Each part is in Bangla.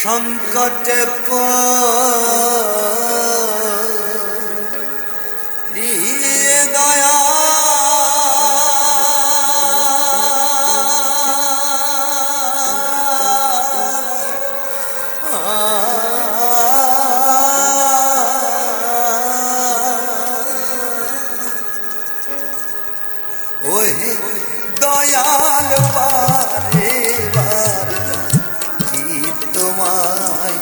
সংকটে পড়িয়ে দয়া ওহে দয়াল বারে কি তোমায়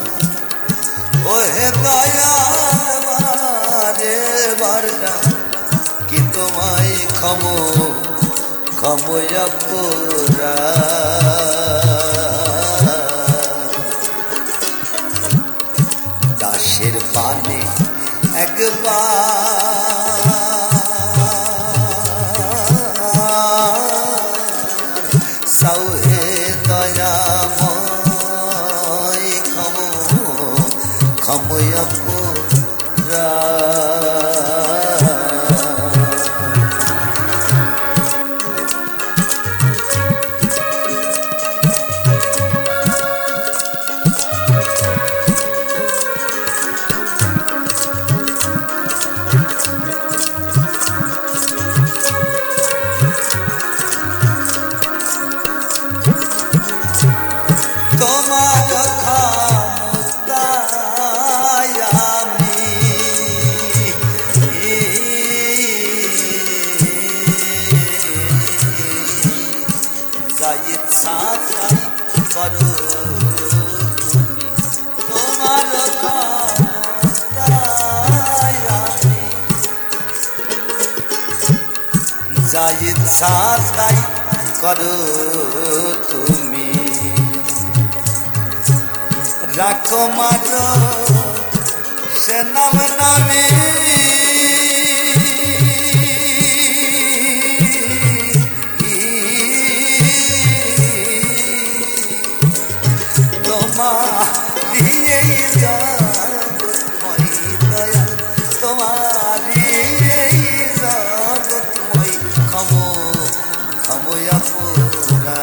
ওহে দয়াল বারে বারডা কি তোমায় ক্ষময়া পুরা দাসের পানে একবার সাউহে দয়াময় ক্ষময়া পুরা তোমার ক্ষমতায় আমি যা ইচ্ছা তাই করো তুমি তোমার ক্ষমতায় আমি যা ইচ্ছা তাই করো তুমি রাখো মারো সে নাম নামে তোমার দিয়ে জগৎময় দয়া তোমার জগৎময় ক্ষময়া পুরা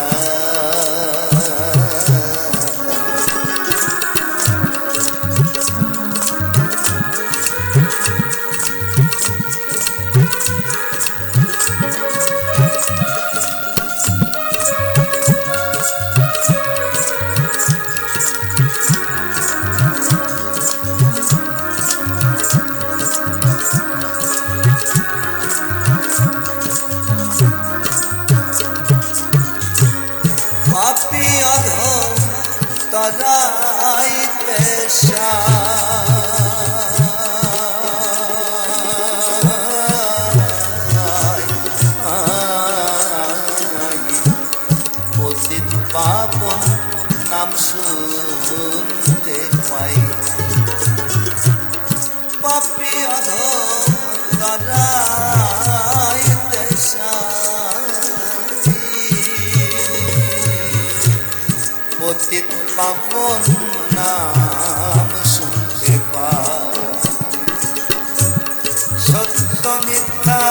পাপী অধম তরাইতে পতিত পাবন নাম শুনতে পাই পাপী অধম তরাইতে পতিত পাবন নাম শুনতে পাই সত্য মিথ্যা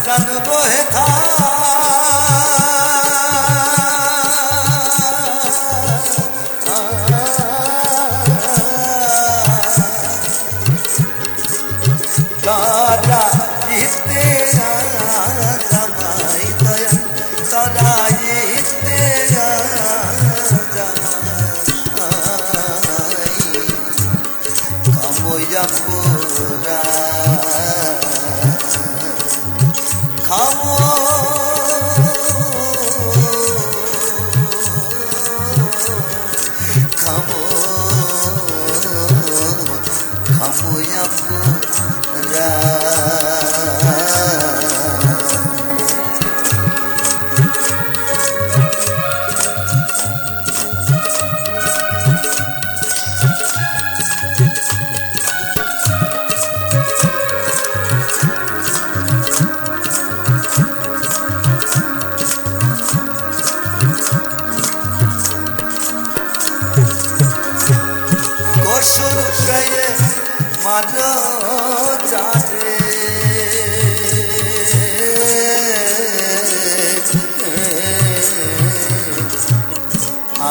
জানবো হেথা তারা ইতে জামাই দয়া তারা ইতে ক্ষময়া পুরা ক্ষময়া পুরা গোসল গায়ে মারো যারে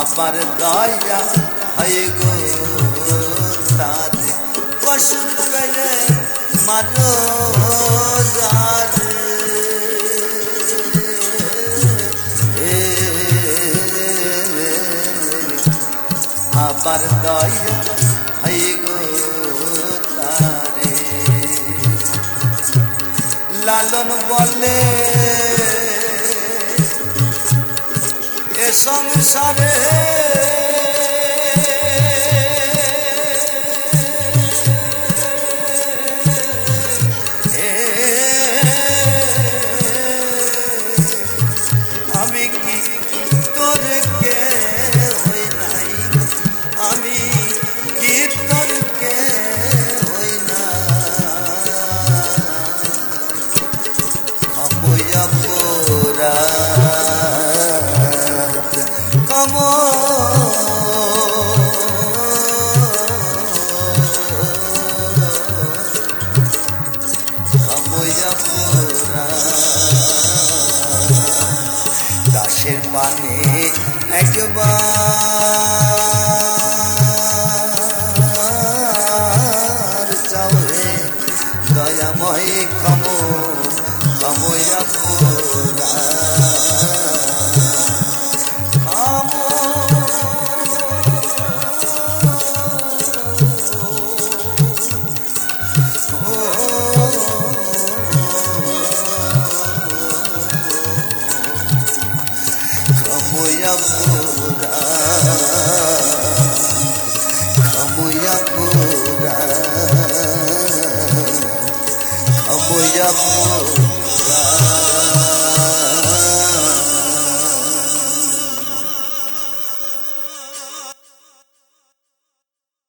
আবার দয়া হায় গো তার পশুর পেলে মারো যারে আবার দয়া হায় গো তারে লালন বলে এ সংসারে আমি কি তোর কে হই নাই আমি কি তোর কে হই না আময়া পোরা কমো আময়া পোরা দাসের পানে একবার চাওয়ে দয়াময় কমো কময়া পোরা কময়া পোরা